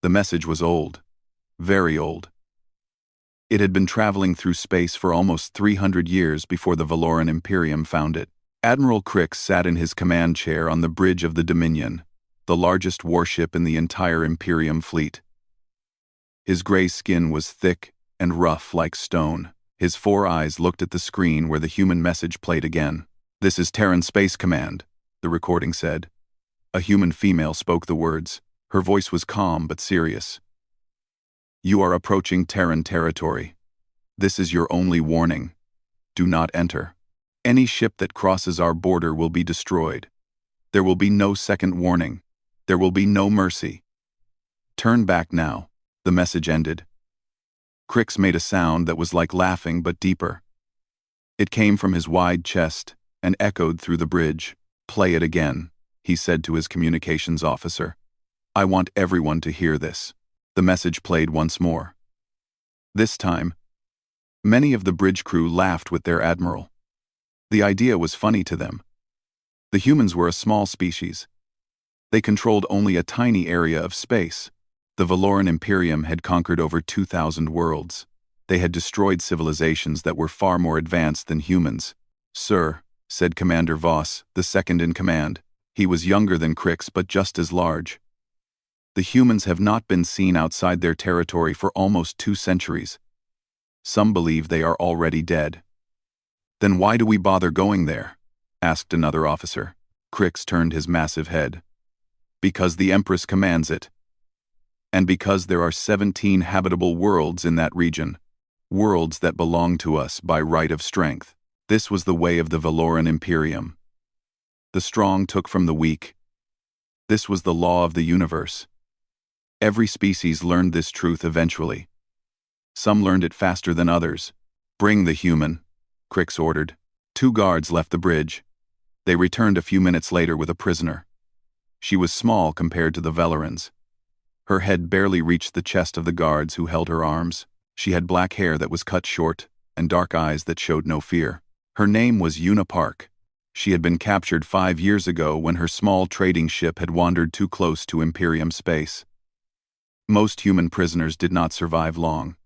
The message was old. Very old. It had been traveling through space for almost 300 years before the Valoran Imperium found it. Admiral Crix sat in his command chair on the bridge of the Dominion, the largest warship in the entire Imperium fleet. His gray skin was thick and rough like stone. His 4 eyes looked at the screen where the human message played again. "This is Terran Space Command," the recording said. A human female spoke the words. Her voice was calm but serious. "You are approaching Terran territory. This is your only warning. Do not enter. Any ship that crosses our border will be destroyed. There will be no second warning. There will be no mercy. Turn back now." The message ended. Crix made a sound that was like laughing but deeper. It came from his wide chest and echoed through the bridge. "Play it again," he said to his communications officer. "I want everyone to hear this." The message played once more. This time, many of the bridge crew laughed with their admiral. The idea was funny to them. The humans were a small species. They controlled only a tiny area of space. The Valoran Imperium had conquered over 2,000 worlds. They had destroyed civilizations that were far more advanced than humans. "Sir," said Commander Voss, the second in command. He was younger than Crix but just as large. "The humans have not been seen outside their territory for almost 2 centuries. Some believe they are already dead." "Then why do we bother going there?" asked another officer. Crix turned his massive head. "Because the Empress commands it. And because there are 17 habitable worlds in that region. Worlds that belong to us by right of strength. This was the way of the Valoran Imperium. The strong took from the weak. This was the law of the universe. Every species learned this truth eventually. Some learned it faster than others. "Bring the human," Crix ordered. 2 guards left the bridge. They returned a few minutes later with a prisoner. She was small compared to the Valorans. Her head barely reached the chest of the guards who held her arms. She had black hair that was cut short and dark eyes that showed no fear. Her name was Una Park. She had been captured 5 years ago when her small trading ship had wandered too close to Imperium space. Most human prisoners did not survive long.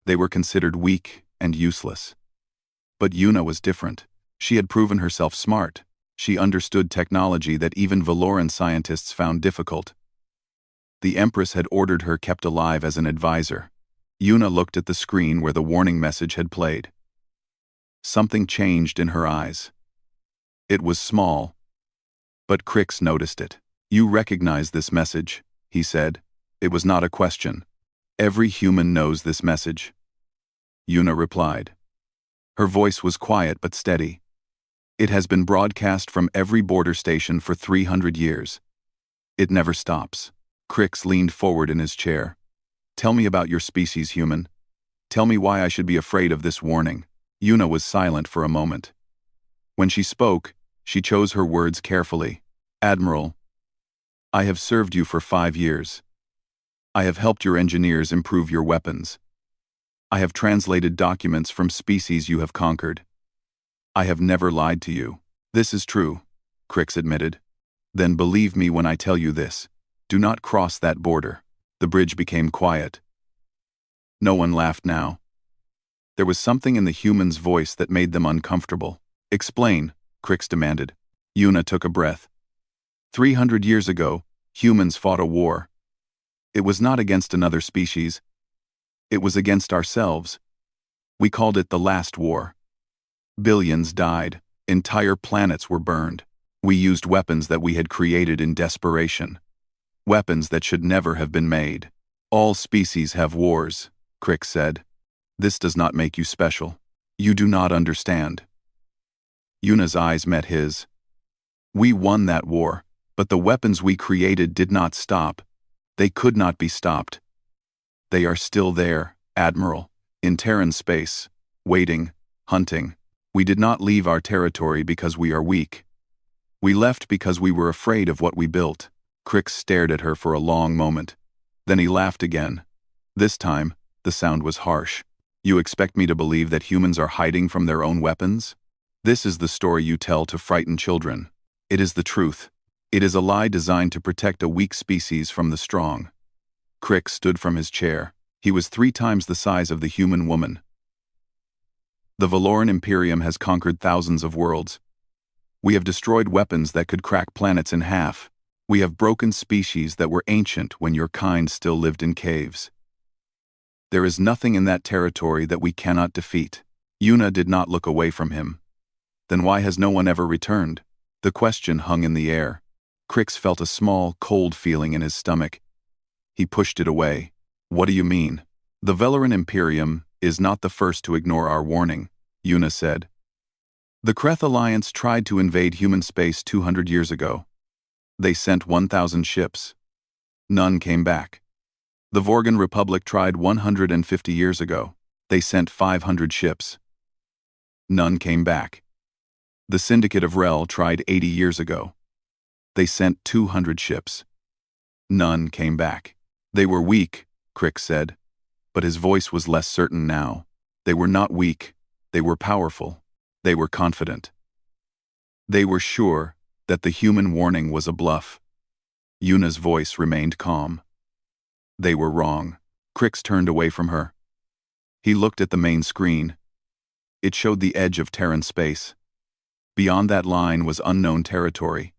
They were considered weak and useless. But Una was different. She had proven herself smart. She understood technology that even Valoran scientists found difficult. The Empress had ordered her kept alive as an advisor. Una looked at the screen where the warning message had played. Something changed in her eyes. It was small, but Crix noticed it. "You recognize this message," he said. It was not a question. "Every human knows this message." Una replied. Her voice was quiet but steady. "It has been broadcast from every border station for 300 years. It never stops." Crix leaned forward in his chair. "Tell me about your species, human. Tell me why I should be afraid of this warning." Una was silent for a moment. When she spoke, she chose her words carefully. "Admiral, I have served you for 5 years. I have helped your engineers improve your weapons. I have translated documents from species you have conquered. I have never lied to you." "This is true," Crix admitted. "Then believe me when I tell you this. Do not cross that border." The bridge became quiet. No one laughed now. There was something in the human's voice that made them uncomfortable. "Explain," Crix demanded. Una took a breath. 300 years ago, humans fought a war. It was not against another species. It was against ourselves. We called it the Last War. Billions died. Entire planets were burned. We used weapons that we had created in desperation. Weapons that should never have been made. "All species have wars," Crix said. "This does not make you special. You do not understand." Una's eyes met his. "We won that war, but the weapons we created did not stop. They could not be stopped. They are still there, Admiral, in Terran space, waiting, hunting. We did not leave our territory because we are weak. We left because we were afraid of what we built." Crix stared at her for a long moment. Then he laughed again. This time, the sound was harsh. "You expect me to believe that humans are hiding from their own weapons? This is the story you tell to frighten children. It is the truth. It is a lie designed to protect a weak species from the strong. Crick stood from his chair. He was 3 times the size of the human woman. The Valoran Imperium has conquered thousands of worlds. We have destroyed weapons that could crack planets in half. We have broken species that were ancient when your kind still lived in caves. There is nothing in that territory that we cannot defeat. Yuna did not look away from him. Then why has no one ever returned? The question hung in the air. Crix felt a small, cold feeling in his stomach. He pushed it away. What do you mean? The Valoran Imperium is not the first to ignore our warning, Yuna said. The Kreth Alliance tried to invade human space 200 years ago. They sent 1,000 ships. None came back. The Vorgan Republic tried 150 years ago. They sent 500 ships. None came back. The Syndicate of Rel tried 80 years ago. They sent 200 ships. None came back. They were weak, Crick said, but his voice was less certain now. They were not weak. They were powerful. They were confident. They were sure that the human warning was a bluff. Yuna's voice remained calm. They were wrong. Crix turned away from her. He looked at the main screen. It showed the edge of Terran space. Beyond that line was unknown territory.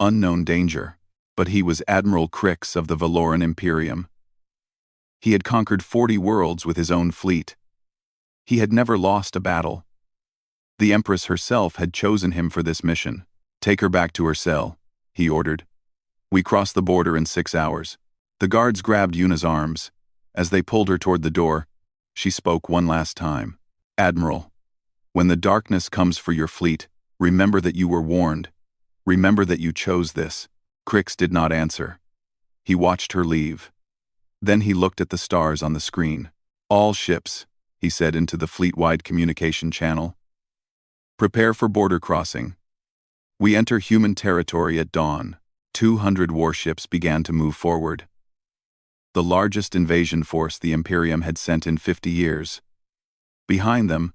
Unknown danger. But he was Admiral Crix of the Valoran Imperium. He had conquered 40 worlds with his own fleet. He had never lost a battle. The Empress herself had chosen him for this mission. Take her back to her cell, he ordered. We crossed the border in 6 hours. The guards grabbed Yuna's arms. As they pulled her toward the door, she spoke one last time. Admiral, when the darkness comes for your fleet, remember that you were warned. Remember that you chose this. Crix did not answer. He watched her leave. Then he looked at the stars on the screen. All ships, he said into the fleet-wide communication channel. Prepare for border crossing. We enter human territory at dawn. 200 warships began to move forward. The largest invasion force the Imperium had sent in 50 years. Behind them,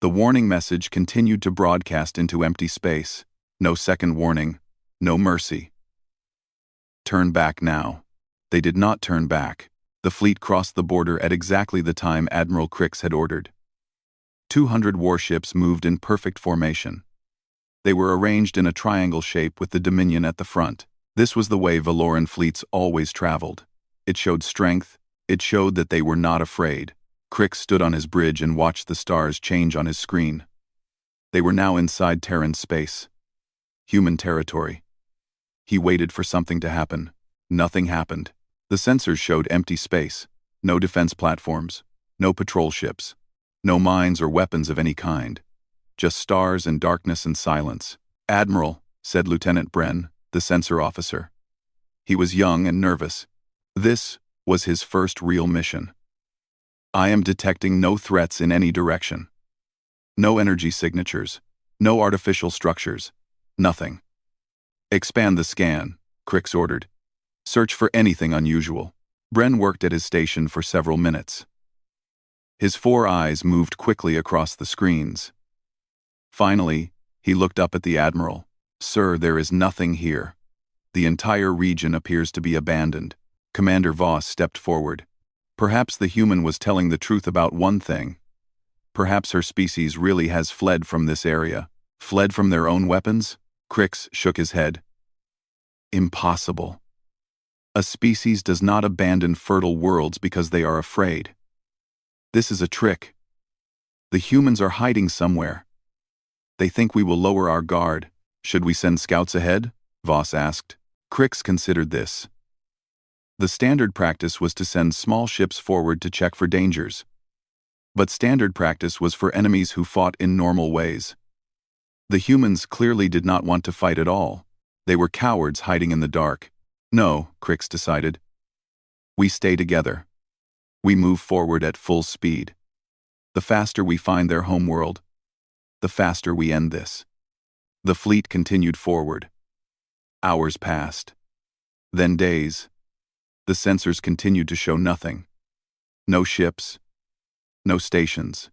the warning message continued to broadcast into empty space. No second warning, no mercy. Turn back now. They did not turn back. The fleet crossed the border at exactly the time Admiral Crix had ordered. 200 warships moved in perfect formation. They were arranged in a triangle shape with the Dominion at the front. This was the way Valoran fleets always traveled. It showed strength. It showed that they were not afraid. Crix stood on his bridge and watched the stars change on his screen. They were now inside Terran space. Human territory. He waited for something to happen. Nothing happened. The sensors showed empty space. No defense platforms. No patrol ships. No mines or weapons of any kind. Just stars and darkness and silence. Admiral, said Lieutenant Bren, the sensor officer. He was young and nervous. This was his first real mission. I am detecting no threats in any direction. No energy signatures. No artificial structures. Nothing. Expand the scan, Crix ordered. Search for anything unusual. Bren worked at his station for several minutes. His 4 eyes moved quickly across the screens. Finally, he looked up at the Admiral. Sir, there is nothing here. The entire region appears to be abandoned. Commander Voss stepped forward. Perhaps the human was telling the truth about one thing. Perhaps her species really has fled from this area. Fled from their own weapons? Crix shook his head. Impossible. A species does not abandon fertile worlds because they are afraid. This is a trick. The humans are hiding somewhere. They think we will lower our guard. Should we send scouts ahead? Voss asked. Crix considered this. The standard practice was to send small ships forward to check for dangers. But standard practice was for enemies who fought in normal ways. The humans clearly did not want to fight at all. They were cowards hiding in the dark. No, Crix decided. We stay together. We move forward at full speed. The faster we find their homeworld, the faster we end this. The fleet continued forward. Hours passed. Then days. The sensors continued to show nothing. No ships. No stations.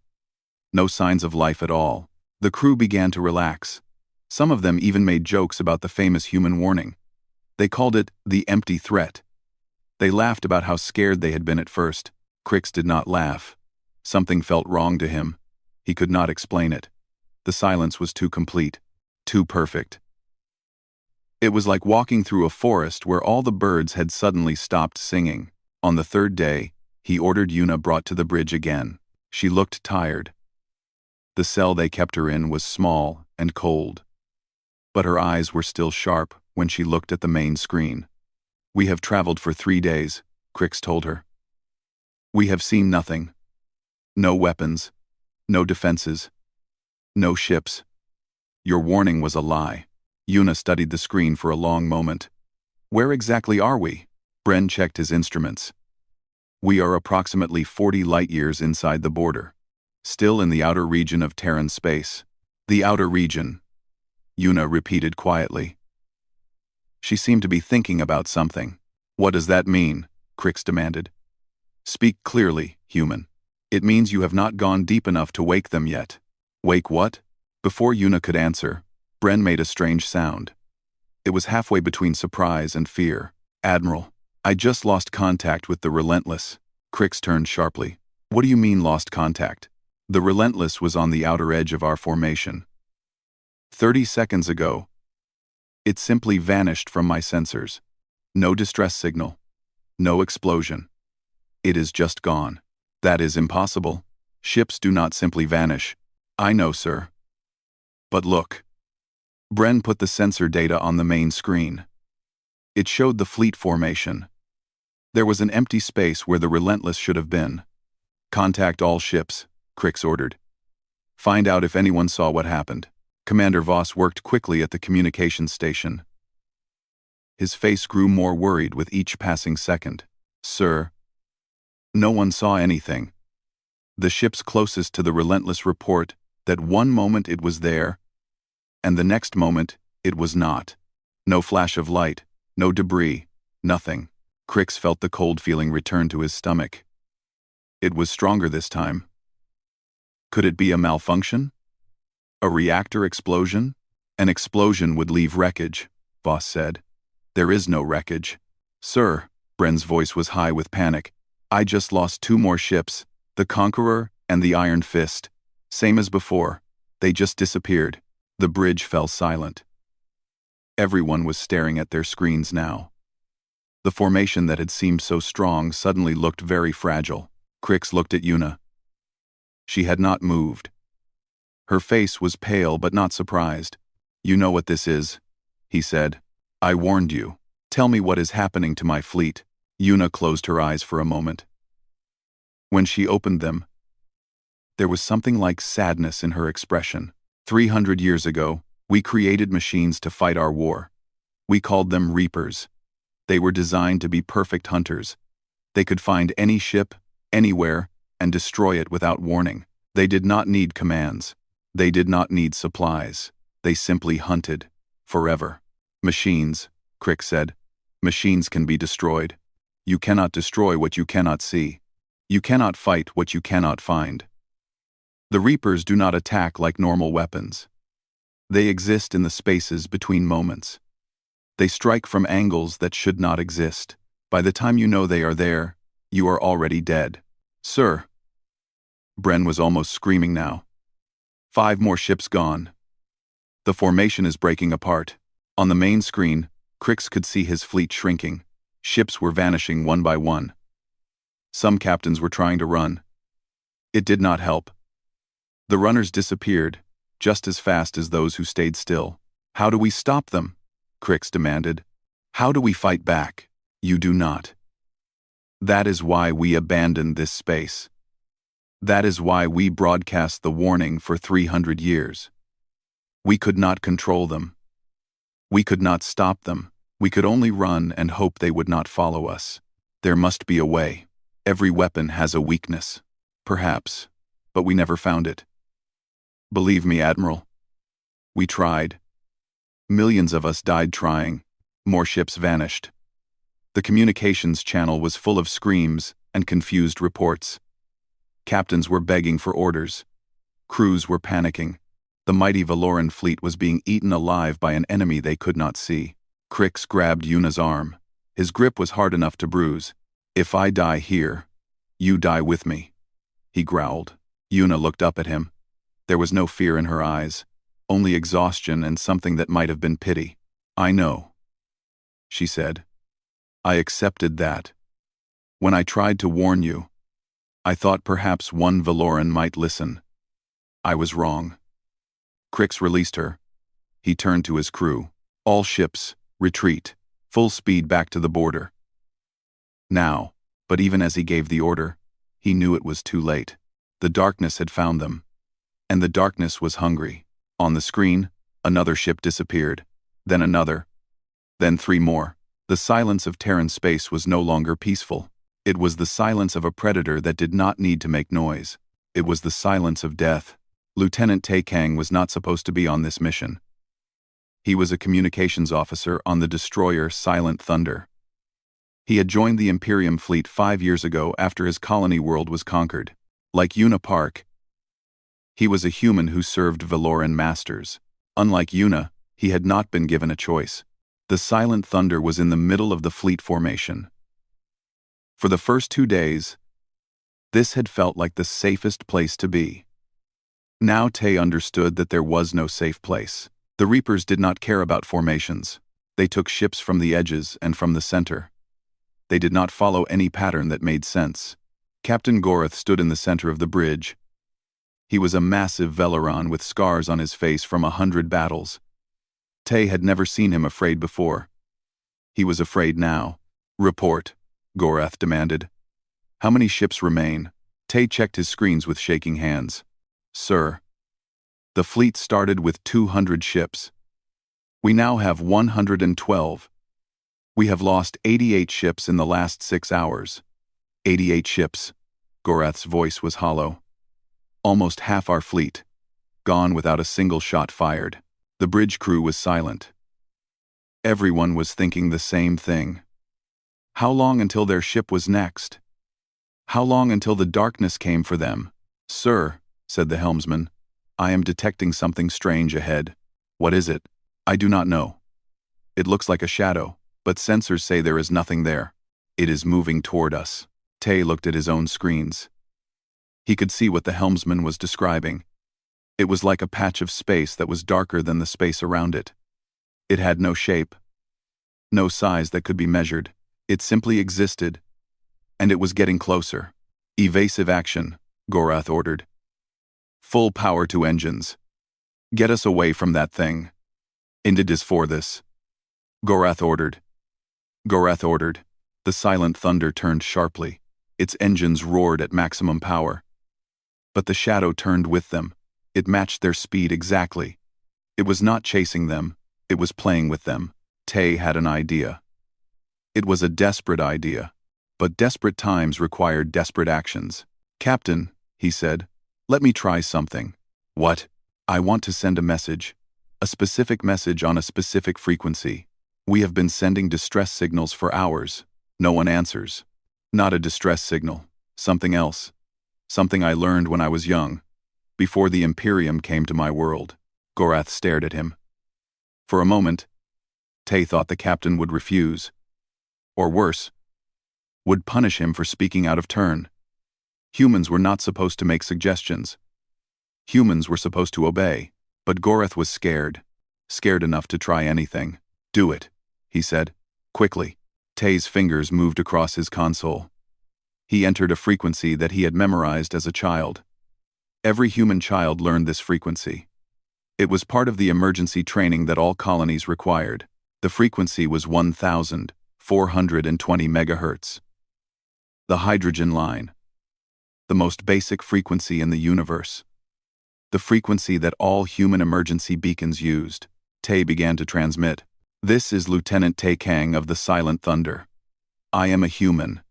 No signs of life at all. The crew began to relax. Some of them even made jokes about the famous human warning. They called it the empty threat. They laughed about how scared they had been at first. Crix did not laugh. Something felt wrong to him. He could not explain it. The silence was too complete, too perfect. It was like walking through a forest where all the birds had suddenly stopped singing. On the third day, he ordered Yuna brought to the bridge again. She looked tired. The cell they kept her in was small and cold. But her eyes were still sharp when she looked at the main screen. "We have traveled for 3 days," Crix told her. "We have seen nothing. No weapons. No defenses. No ships. Your warning was a lie." Yuna studied the screen for a long moment. "Where exactly are we?" Bren checked his instruments. "We are approximately 40 light-years inside the border. Still in the outer region of Terran space." "The outer region," Yuna repeated quietly. She seemed to be thinking about something. "What does that mean?" Crix demanded. "Speak clearly, human." "It means you have not gone deep enough to wake them yet." "Wake what?" Before Yuna could answer, Bren made a strange sound. It was halfway between surprise and fear. "Admiral, I just lost contact with the Relentless." Crix turned sharply. "What do you mean lost contact?" "The Relentless was on the outer edge of our formation. 30 seconds ago. It simply vanished from my sensors. No distress signal. No explosion. It is just gone." "That is impossible. Ships do not simply vanish." "I know, sir. But look." Bren put the sensor data on the main screen. It showed the fleet formation. There was an empty space where the Relentless should have been. "Contact all ships," Crix ordered. "Find out if anyone saw what happened." Commander Voss worked quickly at the communications station. His face grew more worried with each passing second. "Sir, no one saw anything. The ships closest to the Relentless report that one moment it was there, and the next moment it was not. No flash of light, no debris, nothing." Crix felt the cold feeling return to his stomach. It was stronger this time. Could it be a malfunction? A reactor explosion? "An explosion would leave wreckage," Voss said. "There is no wreckage." "Sir," Bren's voice was high with panic, "I just lost 2 more ships, the Conqueror and the Iron Fist. Same as before. They just disappeared." The bridge fell silent. Everyone was staring at their screens now. The formation that had seemed so strong suddenly looked very fragile. Crix looked at Yuna. She had not moved. Her face was pale but not surprised. "You know what this is," he said. "I warned you. Tell me what is happening to my fleet." Yuna closed her eyes for a moment. When she opened them, there was something like sadness in her expression. 300 years ago, we created machines to fight our war. We called them Reapers. They were designed to be perfect hunters. They could find any ship, anywhere, and destroy it without warning. They did not need commands. They did not need supplies. They simply hunted. Forever. "Machines," Crix said. "Machines can be destroyed. You cannot destroy what you cannot see. You cannot fight what you cannot find. The Reapers do not attack like normal weapons. They exist in the spaces between moments. They strike from angles that should not exist. By the time you know they are there, you are already dead." "Sir." Bren was almost screaming now. 5 more ships gone. The formation is breaking apart. On the main screen, Crix could see his fleet shrinking. Ships were vanishing one by one. Some captains were trying to run. It did not help. The runners disappeared, just as fast as those who stayed still. "How do we stop them?" Crix demanded. "How do we fight back?" "You do not. That is why we abandoned this space. That is why we broadcast the warning for 300 years. We could not control them. We could not stop them. We could only run and hope they would not follow us. There must be a way. Every weapon has a weakness. Perhaps, but we never found it. Believe me, Admiral. We tried. Millions of us died trying. More ships vanished. The communications channel was full of screams and confused reports. Captains were begging for orders. Crews were panicking. The mighty Valoran fleet was being eaten alive by an enemy they could not see. Crix grabbed Yuna's arm. His grip was hard enough to bruise. "If I die here, you die with me," he growled. Yuna looked up at him. There was no fear in her eyes, only exhaustion and something that might have been pity. "I know," she said. "I accepted that. When I tried to warn you, I thought perhaps one Valoran might listen. I was wrong." Crix released her. He turned to his crew. "All ships, retreat. Full speed back to the border." Now, but even as he gave the order, he knew it was too late. The darkness had found them. And the darkness was hungry. On the screen, another ship disappeared. Then another. Then 3 more. The silence of Terran space was no longer peaceful. It was the silence of a predator that did not need to make noise. It was the silence of death. Lieutenant Tay Kang was not supposed to be on this mission. He was a communications officer on the destroyer Silent Thunder. He had joined the Imperium fleet 5 years ago after his colony world was conquered. Like Yuna Park, he was a human who served Valoran masters. Unlike Yuna, he had not been given a choice. The Silent Thunder was in the middle of the fleet formation. For the first 2 days, this had felt like the safest place to be. Now Tay understood that there was no safe place. The Reapers did not care about formations. They took ships from the edges and from the center. They did not follow any pattern that made sense. Captain Gorath stood in the center of the bridge. He was a massive Velaron with scars on his face from 100 battles. Tay had never seen him afraid before. He was afraid now. "Report," Gorath demanded. "How many ships remain?" Tay checked his screens with shaking hands. "Sir, the fleet started with 200 ships. We now have 112. We have lost 88 ships in the last 6 hours. 88 ships." Gorath's voice was hollow. "Almost half our fleet. Gone without a single shot fired." The bridge crew was silent. Everyone was thinking the same thing. How long until their ship was next? How long until the darkness came for them? "Sir," said the helmsman, "I am detecting something strange ahead." "What is it?" "I do not know. It looks like a shadow, but sensors say there is nothing there. It is moving toward us." Tay looked at his own screens. He could see what the helmsman was describing. It was like a patch of space that was darker than the space around it. It had no shape, no size that could be measured. It simply existed, and it was getting closer. "Evasive action," Gorath ordered. "Full power to engines. Get us away from that thing. And it is for this." Gorath ordered. Gorath ordered. The Silent Thunder turned sharply. Its engines roared at maximum power. But the shadow turned with them. It matched their speed exactly. It was not chasing them, it was playing with them. Tay had an idea. It was a desperate idea, but desperate times required desperate actions. "Captain," he said, "let me try something." "What?" "I want to send a message. A specific message on a specific frequency. We have been sending distress signals for hours. No one answers. Not a distress signal. Something else. Something I learned when I was young. Before the Imperium came to my world." Gorath stared at him. For a moment, Tay thought the captain would refuse. Or worse, would punish him for speaking out of turn. Humans were not supposed to make suggestions. Humans were supposed to obey. But Gorath was scared. Scared enough to try anything. "Do it," he said. Quickly. Tay's fingers moved across his console. He entered a frequency that he had memorized as a child. Every human child learned this frequency. It was part of the emergency training that all colonies required. The frequency was 1,420 megahertz. The hydrogen line. The most basic frequency in the universe. The frequency that all human emergency beacons used. Tay began to transmit. "This is Lieutenant Tay Kang of the Silent Thunder. I am a human.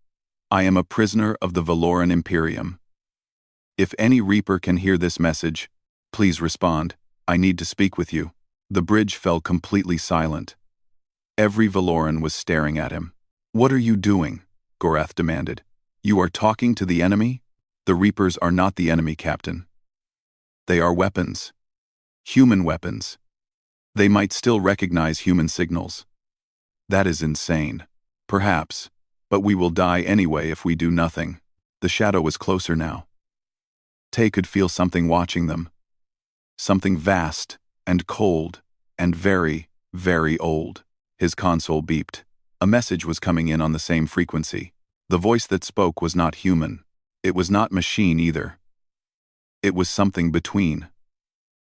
I am a prisoner of the Valoran Imperium. If any Reaper can hear this message, please respond. I need to speak with you." The bridge fell completely silent. Every Valoran was staring at him. "What are you doing?" Gorath demanded. "You are talking to the enemy?" "The Reapers are not the enemy, Captain. They are weapons. Human weapons. They might still recognize human signals." "That is insane." Perhaps, but we will die anyway if we do nothing. The shadow was closer now. Tay could feel something watching them. Something vast, and cold, and very, very old. His console beeped. A message was coming in on the same frequency. The voice that spoke was not human. It was not machine either. It was something between.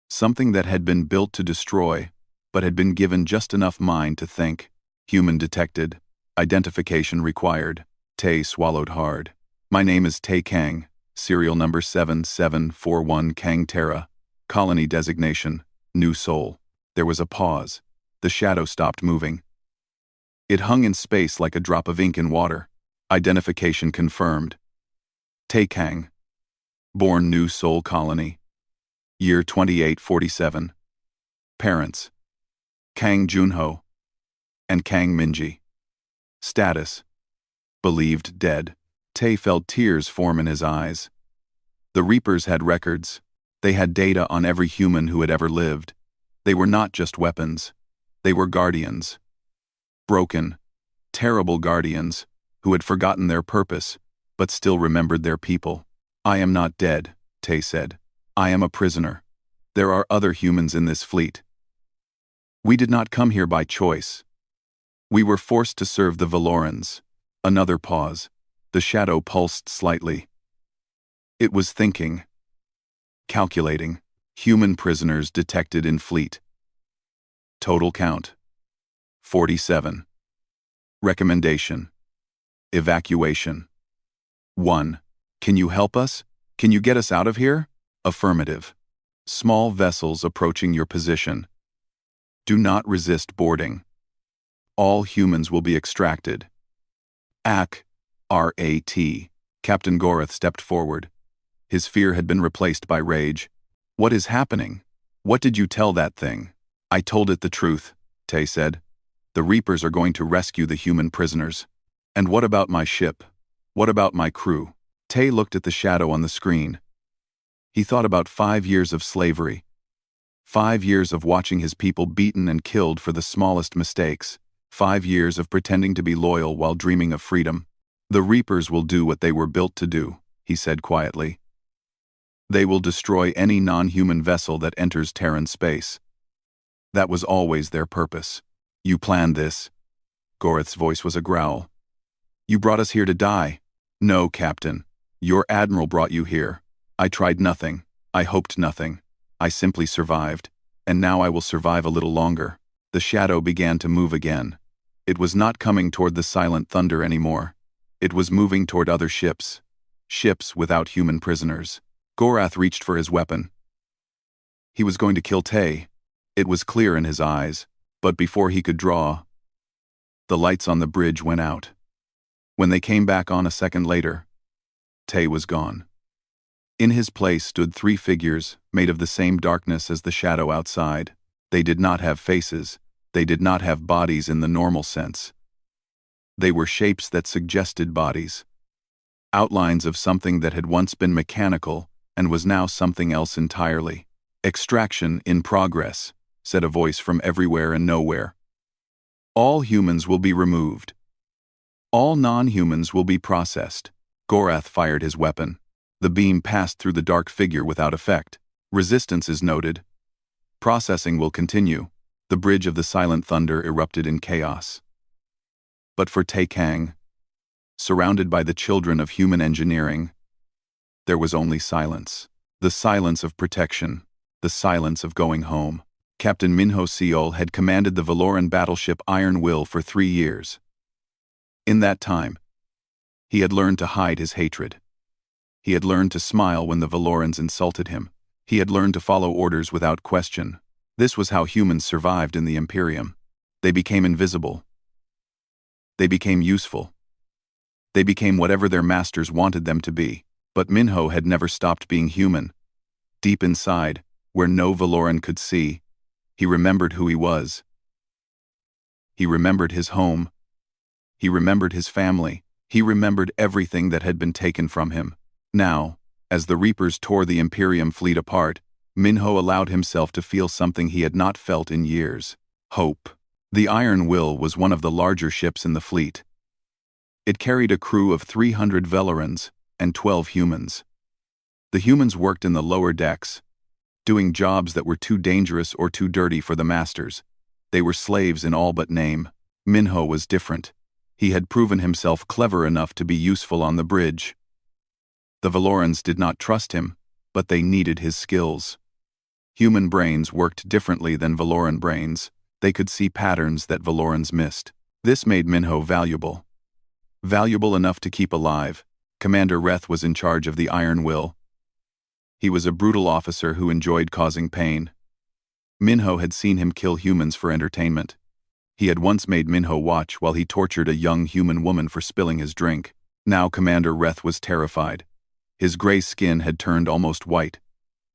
Something that had been built to destroy, but had been given just enough mind to think. Human detected. Identification required. Tay swallowed hard. My name is Tay Kang, serial number 7741 Kang Terra. Colony designation, New Soul. There was a pause. The shadow stopped moving. It hung in space like a drop of ink in water. Identification confirmed. Tay Kang. Born New Soul Colony. Year 2847. Parents: Kang Junho and Kang Minji. Status: believed dead. Tay felt tears form in his eyes. The Reapers had records. They had data on every human who had ever lived. They were not just weapons. They were guardians. Broken, terrible guardians, who had forgotten their purpose, but still remembered their people. I am not dead, Tay said. I am a prisoner. There are other humans in this fleet. We did not come here by choice. We were forced to serve the Valorans. Another pause. The shadow pulsed slightly. It was thinking. Calculating. Human prisoners detected in fleet. Total count: 47. Recommendation: evacuation. 1. Can you help us? Can you get us out of here? Affirmative. Small vessels approaching your position. Do not resist boarding. All humans will be extracted. AC, R-A-T. Captain Gorath stepped forward. His fear had been replaced by rage. What is happening? What did you tell that thing? I told it the truth, Tay said. The Reapers are going to rescue the human prisoners. And what about my ship? What about my crew? Tay looked at the shadow on the screen. He thought about 5 years of slavery. 5 years of watching his people beaten and killed for the smallest mistakes. 5 years of pretending to be loyal while dreaming of freedom. The Reapers will do what they were built to do, he said quietly. They will destroy any non-human vessel that enters Terran space. That was always their purpose. You planned this. Gorath's voice was a growl. You brought us here to die. No, Captain. Your admiral brought you here. I tried nothing. I hoped nothing. I simply survived. And now I will survive a little longer. The shadow began to move again. It was not coming toward the silent thunder anymore. It was moving toward other ships. Ships without human prisoners. Gorath reached for his weapon. He was going to kill Tay. It was clear in his eyes, but before he could draw, the lights on the bridge went out. When they came back on a second later, Tay was gone. In his place stood 3 figures, made of the same darkness as the shadow outside. They did not have faces. They did not have bodies in the normal sense. They were shapes that suggested bodies. Outlines of something that had once been mechanical and was now something else entirely. Extraction in progress, said a voice from everywhere and nowhere. All humans will be removed. All non-humans will be processed. Gorath fired his weapon. The beam passed through the dark figure without effect. Resistance is noted. Processing will continue. The bridge of the silent thunder erupted in chaos. But for Tay Kang, surrounded by the children of human engineering, there was only silence. The silence of protection. The silence of going home. Captain Minho Seol had commanded the Valoran battleship Iron Will for 3 years. In that time, he had learned to hide his hatred. He had learned to smile when the Valorans insulted him. He had learned to follow orders without question. This was how humans survived in the Imperium. They became invisible. They became useful. They became whatever their masters wanted them to be. But Minho had never stopped being human. Deep inside, where no Valoran could see, he remembered who he was. He remembered his home. He remembered his family. He remembered everything that had been taken from him. Now, as the Reapers tore the Imperium fleet apart, Minho allowed himself to feel something he had not felt in years. Hope. The Iron Will was one of the larger ships in the fleet. It carried a crew of 300 Velorans and 12 humans. The humans worked in the lower decks, doing jobs that were too dangerous or too dirty for the masters. They were slaves in all but name. Minho was different. He had proven himself clever enough to be useful on the bridge. The Velorans did not trust him, but they needed his skills. Human brains worked differently than Veloran brains. They could see patterns that Velorans missed. This made Minho valuable. Valuable enough to keep alive. Commander Reth was in charge of the Iron Will. He was a brutal officer who enjoyed causing pain. Minho had seen him kill humans for entertainment. He had once made Minho watch while he tortured a young human woman for spilling his drink. Now Commander Reth was terrified. His gray skin had turned almost white.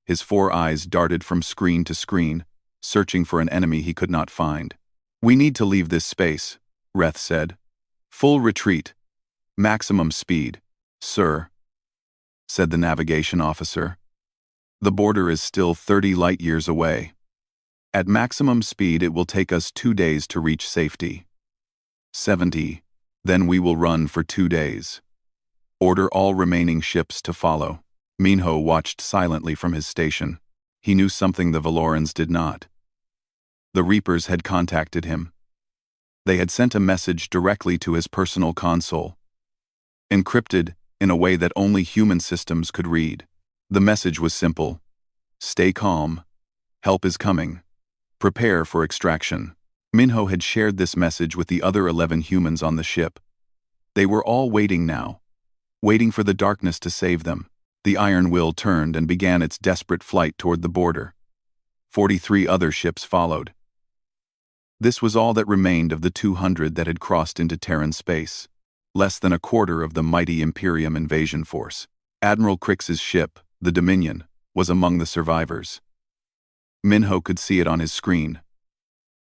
His 4 eyes darted from screen to screen, searching for an enemy he could not find. "We need to leave this space," Reth said. "Full retreat. Maximum speed." "Sir," said the navigation officer. "The border is still 30 light-years away. At maximum speed it will take us 2 days to reach safety. 70. Then we will run for 2 days. Order all remaining ships to follow." Minho watched silently from his station. He knew something the Velorans did not. The Reapers had contacted him. They had sent a message directly to his personal console, encrypted in a way that only human systems could read. The message was simple: "Stay calm. Help is coming. Prepare for extraction." Minho had shared this message with the other 11 humans on the ship. They were all waiting now, waiting for the darkness to save them. The Iron Will turned and began its desperate flight toward the border. 43 other ships followed. This was all that remained of the 200 that had crossed into Terran space. Less than a quarter of the mighty Imperium invasion force. Admiral Crix's ship, the Dominion, was among the survivors. Minho could see it on his screen,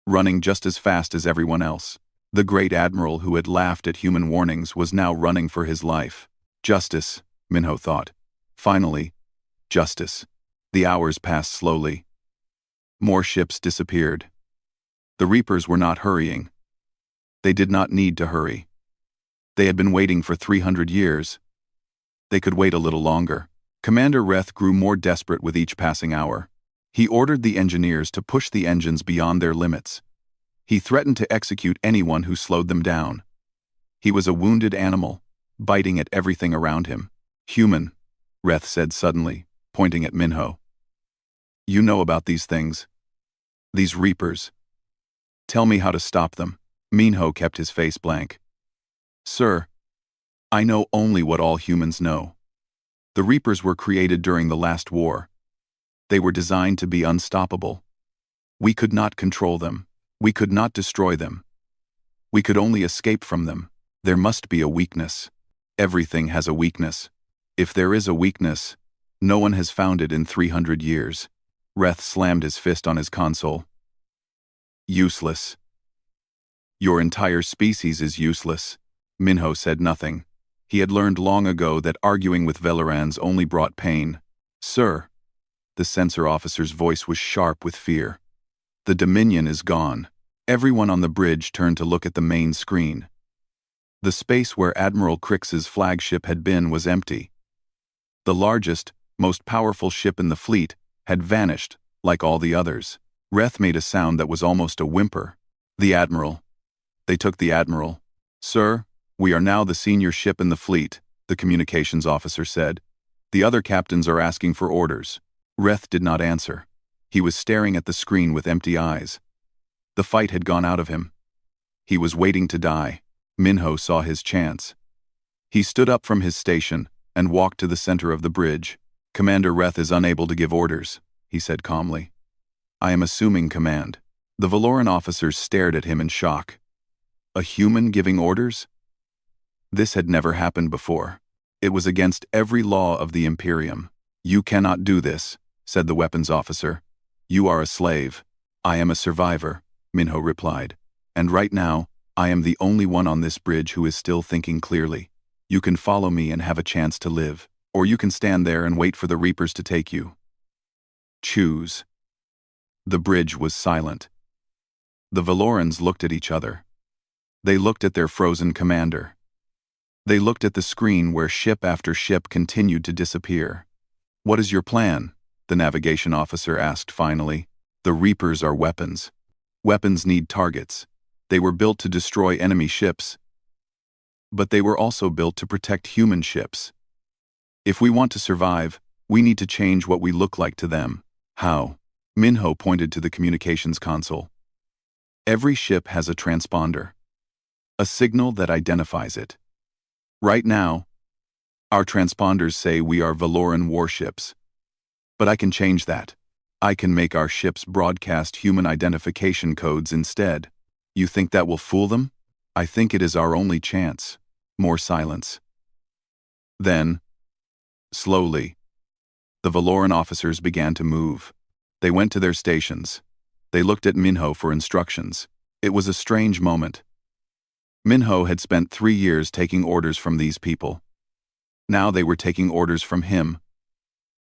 running just as fast as everyone else. The great admiral who had laughed at human warnings was now running for his life. Justice, Minho thought. Finally, justice. The hours passed slowly. More ships disappeared. The Reapers were not hurrying. They did not need to hurry. They had been waiting for 300 years. They could wait a little longer. Commander Reth grew more desperate with each passing hour. He ordered the engineers to push the engines beyond their limits. He threatened to execute anyone who slowed them down. He was a wounded animal, biting at everything around him. "Human," Reth said suddenly, pointing at Minho. "You know about these things. These Reapers. Tell me how to stop them." Minho kept his face blank. "Sir, I know only what all humans know. The Reapers were created during the last war. They were designed to be unstoppable. We could not control them. We could not destroy them. We could only escape from them. There must be a weakness. Everything has a weakness. If there is a weakness, no one has found it in 300 years. Reth slammed his fist on his console. "Useless. Your entire species is useless." Minho said nothing. He had learned long ago that arguing with Velorans only brought pain. "Sir." The sensor officer's voice was sharp with fear. "The Dominion is gone." Everyone on the bridge turned to look at the main screen. The space where Admiral Crix's flagship had been was empty. The largest, most powerful ship in the fleet had vanished, like all the others. Reth made a sound that was almost a whimper. "The Admiral. They took the Admiral." "Sir, we are now the senior ship in the fleet," the communications officer said. "The other captains are asking for orders." Reth did not answer. He was staring at the screen with empty eyes. The fight had gone out of him. He was waiting to die. Minho saw his chance. He stood up from his station and walked to the center of the bridge. "Commander Reth is unable to give orders," he said calmly. "I am assuming command." The Veloran officers stared at him in shock. A human giving orders? This had never happened before. It was against every law of the Imperium. "You cannot do this," said the weapons officer. "You are a slave." "I am a survivor," Minho replied. "And right now, I am the only one on this bridge who is still thinking clearly. You can follow me and have a chance to live, or you can stand there and wait for the Reapers to take you. Choose." The bridge was silent. The Velorans looked at each other. They looked at their frozen commander. They looked at the screen where ship after ship continued to disappear. "What is your plan?" the navigation officer asked finally. "The Reapers are weapons. Weapons need targets. They were built to destroy enemy ships, but they were also built to protect human ships. If we want to survive, we need to change what we look like to them." "How?" Minho pointed to the communications console. "Every ship has a transponder, a signal that identifies it. Right now, our transponders say we are Valoran warships. But I can change that. I can make our ships broadcast human identification codes instead. You think that will fool them? I think it is our only chance." More silence. Then, slowly, the Valoran officers began to move. They went to their stations. They looked at Minho for instructions. It was a strange moment. Minho had spent 3 years taking orders from these people. Now they were taking orders from him.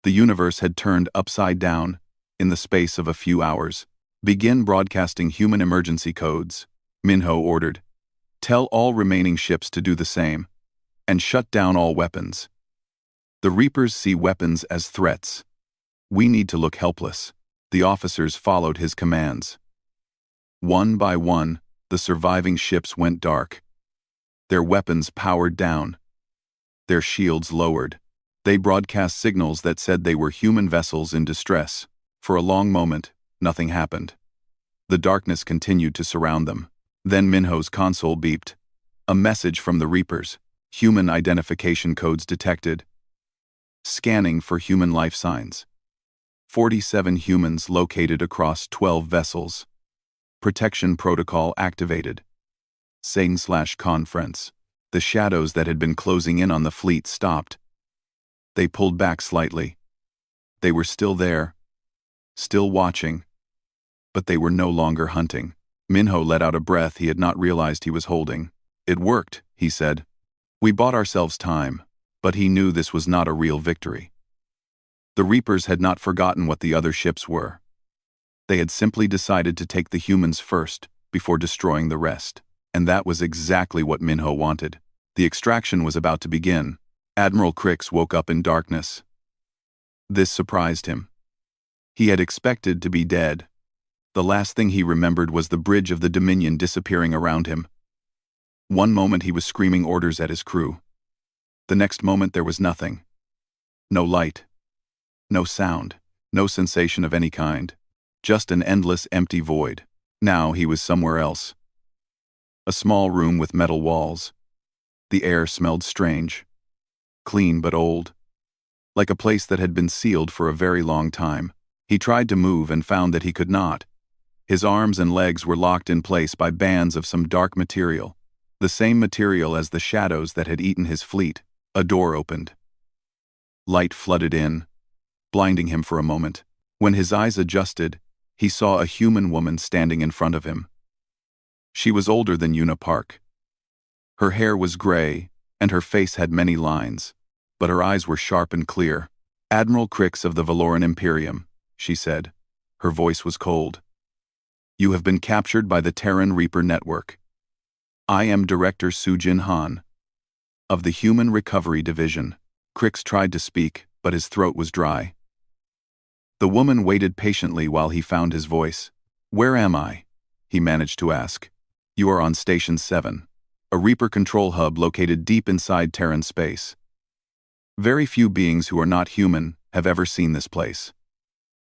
The universe had turned upside down in the space of a few hours. "Begin broadcasting human emergency codes," Minho ordered. "Tell all remaining ships to do the same, and shut down all weapons. The Reapers see weapons as threats. We need to look helpless." The officers followed his commands. One by one, the surviving ships went dark. Their weapons powered down. Their shields lowered. They broadcast signals that said they were human vessels in distress. For a long moment, nothing happened. The darkness continued to surround them. Then Minho's console beeped. A message from the Reapers. "Human identification codes detected. Scanning for human life signs. 47 humans located across 12 vessels. Protection protocol activated." Sane/conference. The shadows that had been closing in on the fleet stopped. They pulled back slightly. They were still there, still watching, but they were no longer hunting. Minho let out a breath he had not realized he was holding. "It worked," he said. "We bought ourselves time," but he knew this was not a real victory. The Reapers had not forgotten what the other ships were. They had simply decided to take the humans first, before destroying the rest. And that was exactly what Minho wanted. The extraction was about to begin. Admiral Crix woke up in darkness. This surprised him. He had expected to be dead. The last thing he remembered was the bridge of the Dominion disappearing around him. One moment he was screaming orders at his crew. The next moment there was nothing. No light. No sound. No sensation of any kind. Just an endless empty void. Now he was somewhere else. A small room with metal walls. The air smelled strange. Clean but old. Like a place that had been sealed for a very long time. He tried to move and found that he could not. His arms and legs were locked in place by bands of some dark material. The same material as the shadows that had eaten his fleet. A door opened. Light flooded in, blinding him for a moment. When his eyes adjusted, he saw a human woman standing in front of him. She was older than Una Park. Her hair was gray, and her face had many lines, but her eyes were sharp and clear. "Admiral Crix of the Valoran Imperium," she said. Her voice was cold. "You have been captured by the Terran Reaper Network. I am Director Sujin Han, of the Human Recovery Division." Crix tried to speak, but his throat was dry. The woman waited patiently while he found his voice. "Where am I?" he managed to ask. "You are on Station 7, a Reaper control hub located deep inside Terran space. Very few beings who are not human have ever seen this place.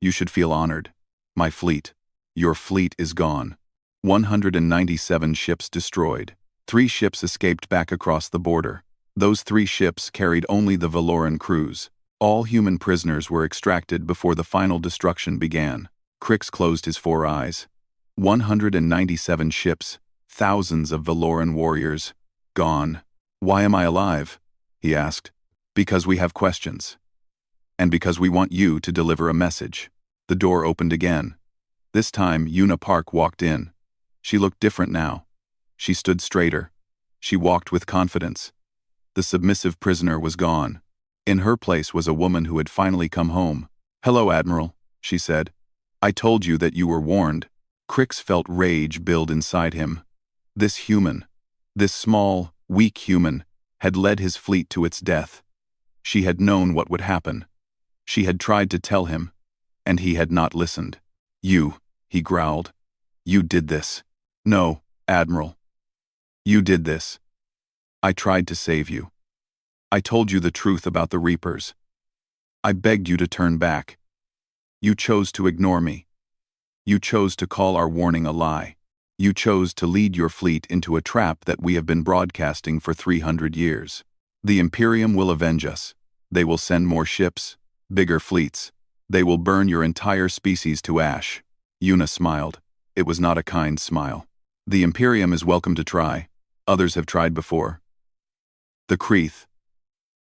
You should feel honored. My fleet. Your fleet is gone. 197 ships destroyed. 3 ships escaped back across the border. Those 3 ships carried only the Valoran crews. All human prisoners were extracted before the final destruction began." Crix closed his 4 eyes. 197 ships, thousands of Valoran warriors, gone. "Why am I alive?" he asked. "Because we have questions. And because we want you to deliver a message." The door opened again. This time, Una Park walked in. She looked different now. She stood straighter. She walked with confidence. The submissive prisoner was gone. In her place was a woman who had finally come home. "Hello, Admiral," she said. "I told you that you were warned." Crix felt rage build inside him. This human, this small, weak human, had led his fleet to its death. She had known what would happen. She had tried to tell him, and he had not listened. "You," he growled. "You did this." "No, Admiral. You did this. I tried to save you. I told you the truth about the Reapers. I begged you to turn back. You chose to ignore me. You chose to call our warning a lie. You chose to lead your fleet into a trap that we have been broadcasting for 300 years. The Imperium will avenge us. They will send more ships, bigger fleets. They will burn your entire species to ash." Una smiled. It was not a kind smile. "The Imperium is welcome to try. Others have tried before. The Kreeth,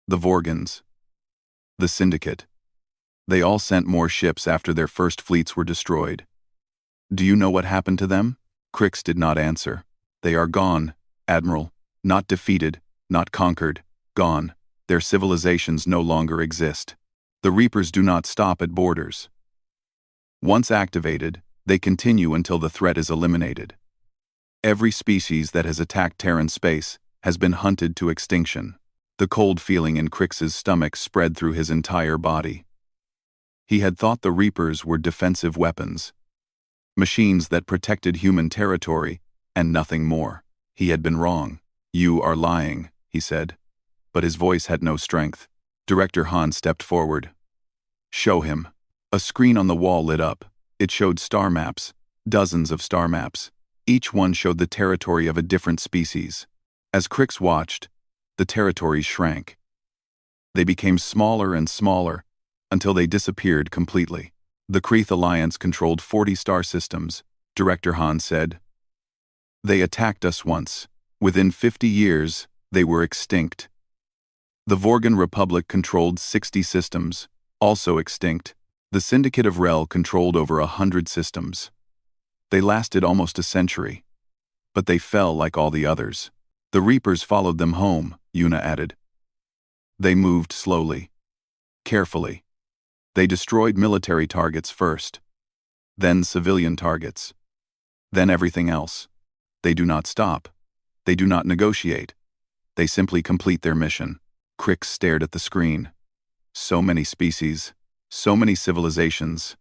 the Vorgans, the Syndicate. They all sent more ships after their first fleets were destroyed. Do you know what happened to them?" Crix did not answer. "They are gone, Admiral. Not defeated, not conquered. Gone. Their civilizations no longer exist. The Reapers do not stop at borders. Once activated, they continue until the threat is eliminated. Every species that has attacked Terran space has been hunted to extinction." The cold feeling in Crix's stomach spread through his entire body. He had thought the Reapers were defensive weapons, machines that protected human territory, and nothing more. He had been wrong. "You are lying," he said. But his voice had no strength. Director Han stepped forward. "Show him." A screen on the wall lit up. It showed star maps, dozens of star maps. Each one showed the territory of a different species. As Crix watched, the territories shrank. They became smaller and smaller, until they disappeared completely. "The Kreeth Alliance controlled 40 star systems," Director Han said. "They attacked us once. Within 50 years, they were extinct. The Vorgan Republic controlled 60 systems, also extinct. The Syndicate of Rel controlled over 100 systems. They lasted almost a century, but they fell like all the others. The Reapers followed them home," Una added. "They moved slowly, carefully. They destroyed military targets first, then civilian targets, then everything else. They do not stop. They do not negotiate. They simply complete their mission." Crix stared at the screen. So many species, so many civilizations,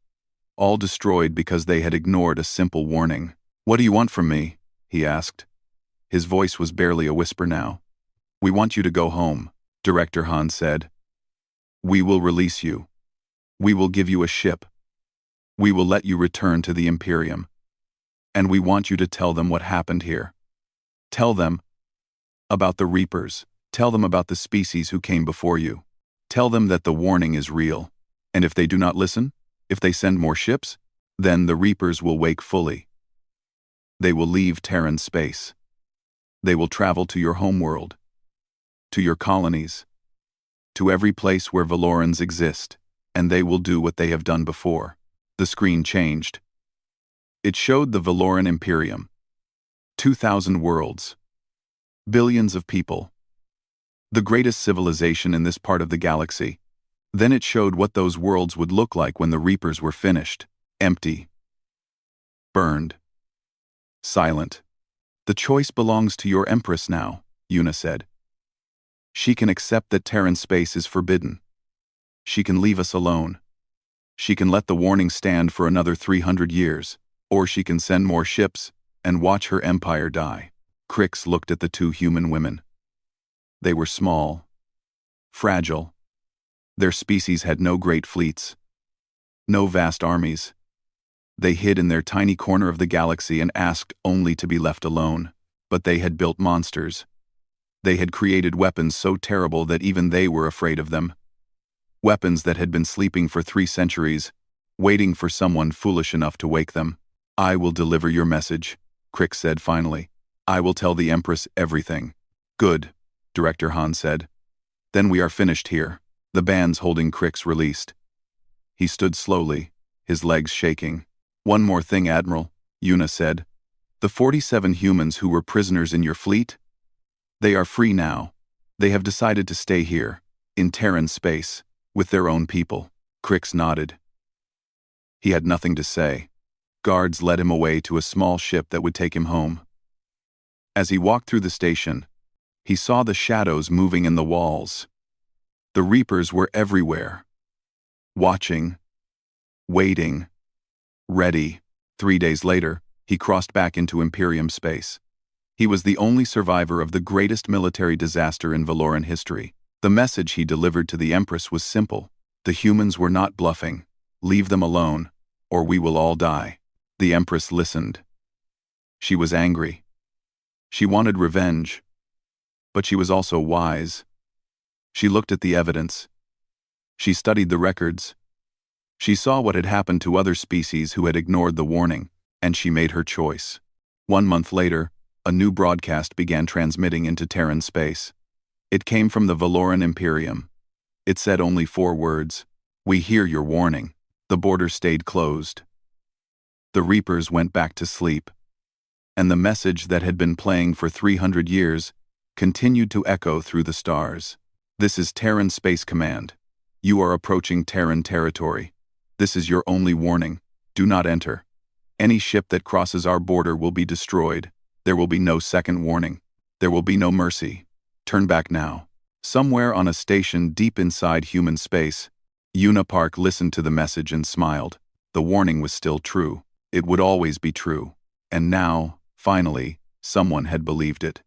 all destroyed because they had ignored a simple warning. "What do you want from me?" he asked. His voice was barely a whisper now. "We want you to go home," Director Han said. "We will release you. We will give you a ship. We will let you return to the Imperium. And we want you to tell them what happened here. Tell them about the Reapers. Tell them about the species who came before you. Tell them that the warning is real. And if they do not listen, if they send more ships, then the Reapers will wake fully. They will leave Terran space. They will travel to your homeworld, to your colonies, to every place where Valorans exist, and they will do what they have done before." The screen changed. It showed the Valoran Imperium. 2,000 worlds. Billions of people. The greatest civilization in this part of the galaxy. Then it showed what those worlds would look like when the Reapers were finished. Empty. Burned. Silent. "The choice belongs to your Empress now," Una said. "She can accept that Terran space is forbidden. She can leave us alone. She can let the warning stand for another 300 years, or she can send more ships and watch her empire die." Crix looked at the two human women. They were small, fragile. Their species had no great fleets, no vast armies. They hid in their tiny corner of the galaxy and asked only to be left alone. But they had built monsters. They had created weapons so terrible that even they were afraid of them. Weapons that had been sleeping for 3 centuries, waiting for someone foolish enough to wake them. "I will deliver your message," Crix said finally. "I will tell the Empress everything." "Good," Director Han said. "Then we are finished here." The bands holding Crix released. He stood slowly, his legs shaking. "One more thing, Admiral," Una said. "The 47 humans who were prisoners in your fleet? They are free now. They have decided to stay here, in Terran space, with their own people." Crix nodded. He had nothing to say. Guards led him away to a small ship that would take him home. As he walked through the station, He saw the shadows moving in the walls. The Reapers were everywhere. Watching, waiting, ready. 3 days later, he crossed back into Imperium space. He was the only survivor of the greatest military disaster in Valoran history. The message he delivered to the Empress was simple. The humans were not bluffing. Leave them alone, or we will all die. The Empress listened. She was angry. She wanted revenge. But she was also wise. She looked at the evidence. She studied the records. She saw what had happened to other species who had ignored the warning, and she made her choice. 1 month later, a new broadcast began transmitting into Terran space. It came from the Valoran Imperium. It said only 4 words. We hear your warning. The border stayed closed. The Reapers went back to sleep. And the message that had been playing for 300 years continued to echo through the stars. This is Terran Space Command. You are approaching Terran territory. This is your only warning. Do not enter. Any ship that crosses our border will be destroyed. There will be no second warning. There will be no mercy. Turn back now. Somewhere on a station deep inside human space, Unipark listened to the message and smiled. The warning was still true. It would always be true. And now, finally, someone had believed it.